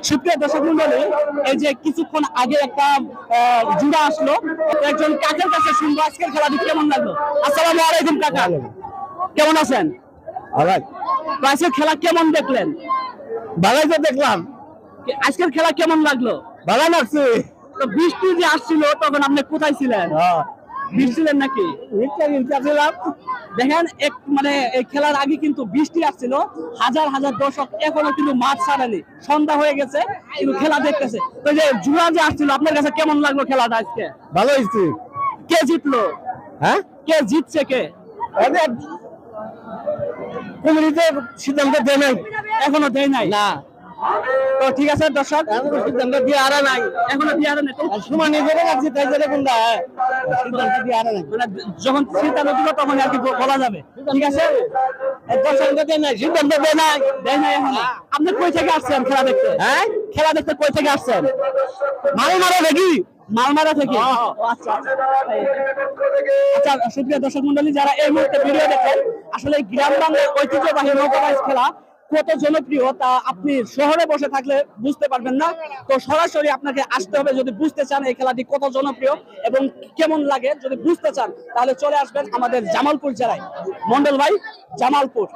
সুপ্রিয় দর্শক মন্ডলী, এই যে কিছুক্ষণ আগে একটা জুড়া আসলো, একজন কাকের কাছে শুনবো আজকের খেলাটি কেমন লাগলো। আসসালামু আলাইকুম কাকা, কেমন আছেন? আজকের খেলা কেমন দেখলেন? ভালোই তো দেখলাম। আজকের খেলা কেমন লাগলো? ভালো লাগছে। তো বৃষ্টি যে আসছিল তখন আপনি কোথায় ছিলেন? ভিজছিলেন নাকি? দেখেন মানে এই খেলার আগে কিন্তু বৃষ্টি আসছিল, হাজার হাজার দর্শক এখনো কিন্তু মাঠ ছাড়েনি, সন্ধ্যা হয়ে গেছে কিন্তু খেলা দেখতেছে। তো যে জুয়া যে আসছিল, আপনার কাছে কেমন লাগলো খেলাটা আজকে? ভালো হয়েছে। কে জিতলো? হ্যাঁ, কে জিতছে? কে কমিটিতে সিদ্ধান্ত দেয় নাই, এখনো দেয় নাই না। তো ঠিক আছে দর্শক, সিদ্ধান্ত দিয়ে আরা নাই, এখনো দিয়ে আরে নাই তো সমান নিজেরা লাগছে তাই জন্য কোনটা সিদ্ধান্ত দিয়ে আরা নাই, মানে যখন সিদ্ধান্ত দিল তখন আর কি বলা যাবে। ঠিক আছে, সিদ্ধান্ত দেয় নাই, সিদ্ধান্ত দেয় নাই, দেয় নাই এখনো। আপনি কই থেকে আসছেন খেলা দেখতে? হ্যাঁ, খেলা দেখতে কই থেকে আসছেন? মারা দেখি মালমারা থেকে। আচ্ছা আচ্ছা, সুপ্রিয় দর্শক মন্ডলী, যারা এই মুহূর্তে ভিডিও দেখেন, আসলে গ্রাম বাংলার ঐতিহ্যবাহী নৌকা বাইচ খেলা কত জনপ্রিয় তা আপনি শহরে বসে থাকলে বুঝতে পারবেন না। তো সরাসরি আপনাকে আসতে হবে যদি বুঝতে চান এই খেলাটি কত জনপ্রিয় এবং কেমন লাগে। যদি বুঝতে চান তাহলে চলে আসবেন আমাদের জামালপুর জেলায়, মন্ডল ভাই, জামালপুর।